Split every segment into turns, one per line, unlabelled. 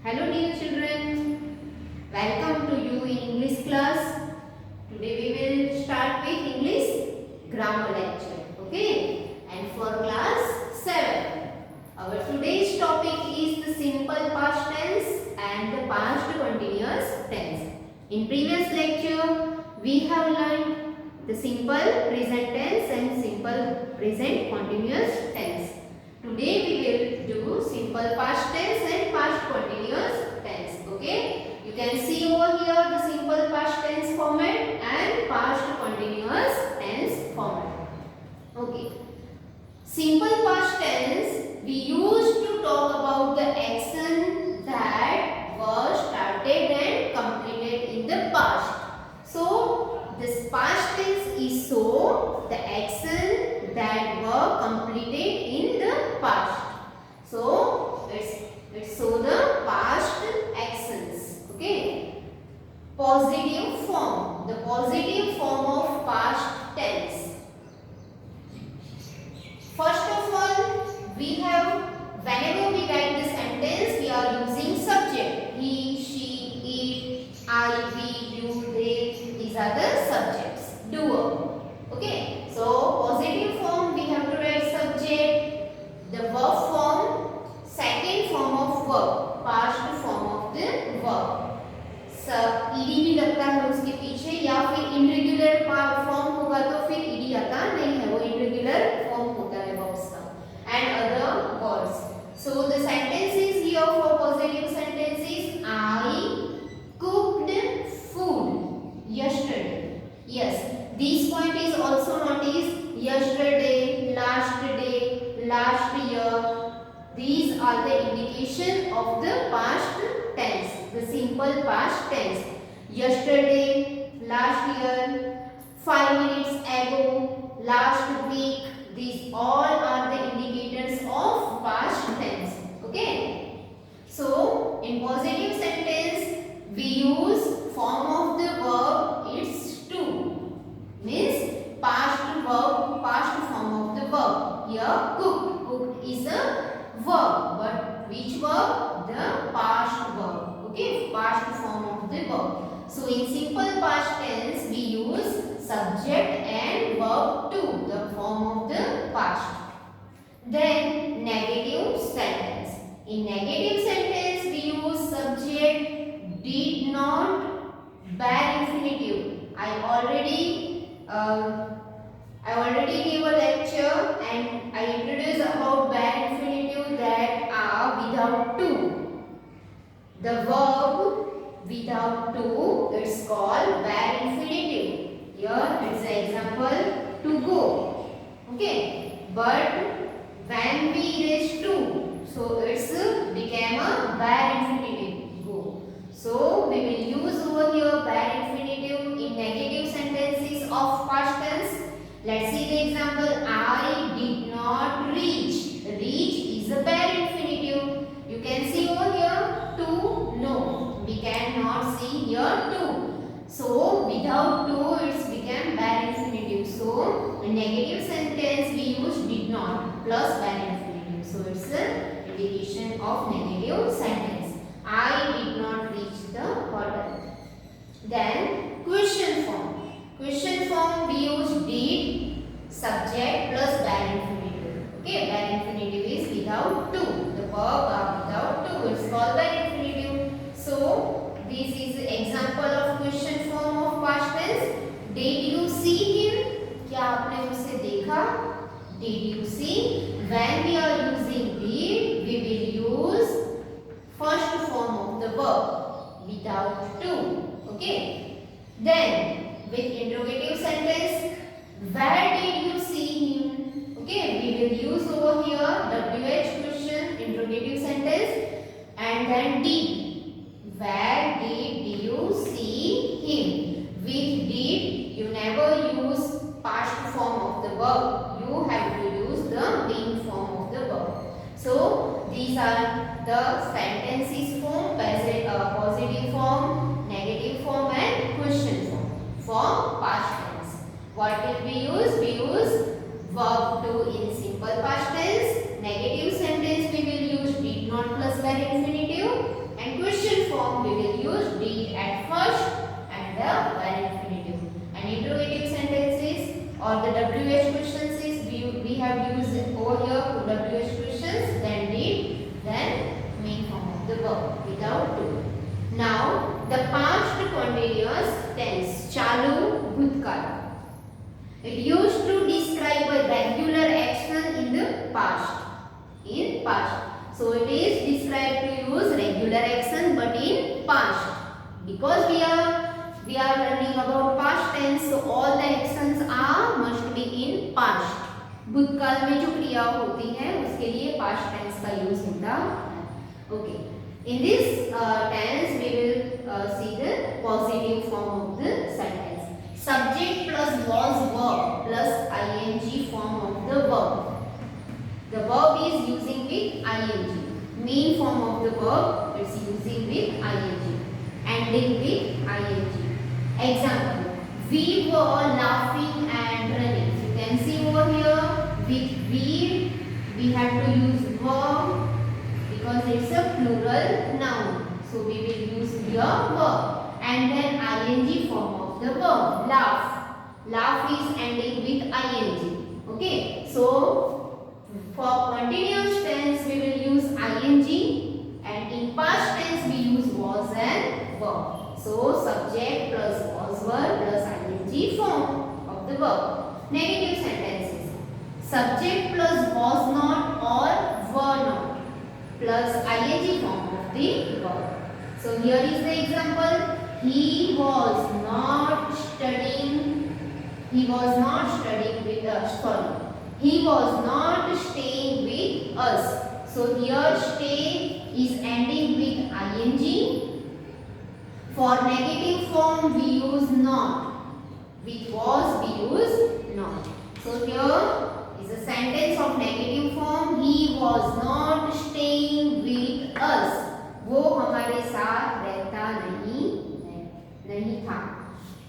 Hello dear children, welcome to you in English class. Today we will start with English grammar lecture. Okay, and for class 7, our today's topic is the simple past tense and the past continuous tense. In previous lecture we have learned the simple present tense and simple present continuous tense. Today we will do simple past tense and past continuous tense. Okay, you can see over here the simple past tense format and past continuous tense format. Okay, simple past tense we used to talk about the action that was started and completed in the past. So this past tense is so the action that were completed in the past. So it's so the past actions. Okay. Positive form. The positive form of past tense. First of all, we have whenever we write the sentence, we are using subject. He, she, it, I, we, you, they. These are the subjects. Doer. Okay. So positive form we have to write subject. The verb form, second form of verb, past form of the verb. ED भी लगता है उसके पीछे या फिर irregular form होगा तो फिर ईडी आता नहीं है, वो इनरेगुलर फॉर्म होता है वर्ब्स का. And other words. So the sentences here for positive sentences I cooked food yesterday. Yes, this point is also noticed. Yesterday, last day, last year. These are the indication of the past tense, the simple past tense. Yesterday, last year, 5 minutes ago, last week. These all are the indicators of past tense. Okay. So in positive sentence we use form of the verb it's to, means past verb, past form of the verb. Here cooked, cooked is a verb, but which verb? The past verb. Okay, past form of the verb. So in simple past tense we use subject and verb to, the form of the past. Then negative sentence. In negative sentence we use subject, did not, bare infinitive. I already gave a lecture and I introduced about bare infinitive that are without to. The verb without to, it's called bare infinitive. Here it's an example, to go. Okay, but when we raise to, so it's became a bare infinitive, go. So we will use over here bare infinitive in negative sentences of past tense. Let's see the example. I did not reach. Reach is a bare infinitive. You can see over here to, no. We cannot see here to. So without to it's became bare infinitive. So in negative sentence we use did not plus bare infinitive. So it's a indication of negative sentence. I did not reach the hotel. Then question form. Question form we use did, subject plus bare infinitive. Okay, bare infinitive is without to. The verb are without to. It's called bare infinitive. So this is the example of question form of past tense. Did you see him? क्या आपने उसे देखा? Did you see? When we are using did, we will use first form of the verb without to. Okay. Then with interrogative sentence, where did you see him? Okay, we will use over here WH question, interrogative sentence, and then did. Where did you see him? With did, you never use past form of the verb. You have to use the being form of the verb. So these are the sentences form, positive form, negative form and question form for past tense. What will we use? We use verb to in simple past tense. Negative sentence we will use did not plus bare infinitive, and verb without to. Now the past continuous tense चालू भूतकाल. It used to describe a regular action in the past. In past. So it is described to use regular action but in past. Because we are learning about past tense, so all the actions are must be in past. भूतकाल में जो क्रिया होती है उसके लिए past tense का use होता है. Okay. In this tense we will see the positive form of the sentence. Subject plus was verb plus ing form of the verb. The verb is using with ing. Main form of the verb is using with ing. Ending with ing. Example. We were laughing and running. You can see over here with we have to use verb because it's a plural noun. So we will use here verb and then ing form of the verb. Laugh. Laugh is ending with ing. Okay. So for continuous tense we will use ing and in past tense we use was and verb. So subject plus was verb plus ing form of the verb. Negative sentences. Subject plus was not or were not plus ing form of the verb. So here is the example. He was not studying with us. Sorry. He was not staying with us. So here stay is ending with ing. For negative form we use not. With was we use not. So here is a sentence of negative form. He was not staying with us. वो हमारे साथ रहता नहीं था.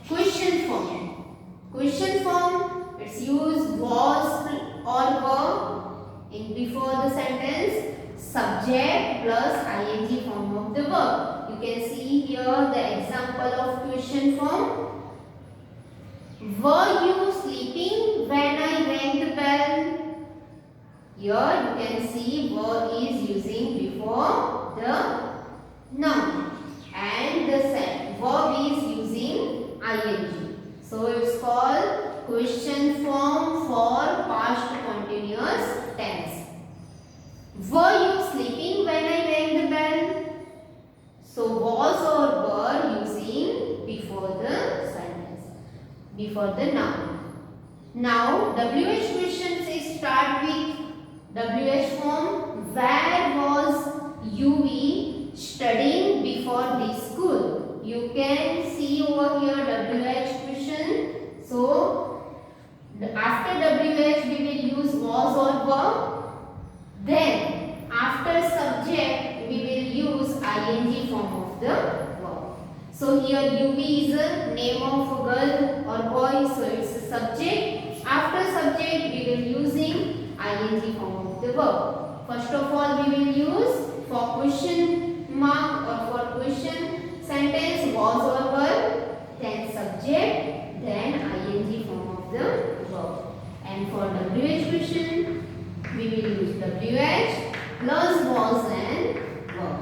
Question form. Question form it's used was or were in before the sentence. Subject plus ing form of the verb. You can see here the example of question form. Were you sleeping when I rang the bell? Here you can see were is using before the noun and the verb is using ing. So it's called question form for past continuous tense. Were you sleeping when I rang the bell? So was or were using before the sentence, before the noun. Now WH questions is start with WH form. Where was you studying before this school? You can see over here WH question. So after WH we will use was or were. Then after subject we will use ing form of the verb. So here UB is a name of a girl or boy, so it's a subject. After subject we will using ing form of the verb. First of all we will use for question mark or for question sentence was or were, then subject, then ing form of the verb. And for WH question we will use WH plus was and verb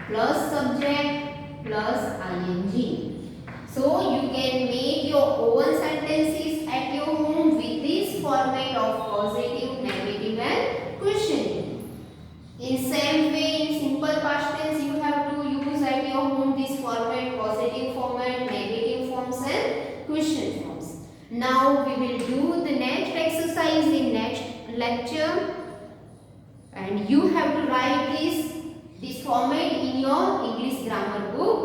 plus subject plus ing. So you can make your own sentences at your home with this format of positive, negative and question. In same way, in simple past tense you have to use at your home this format, positive format, negative forms and question forms. Now we will do the next exercise in next lecture and you have to write this format in your English grammar book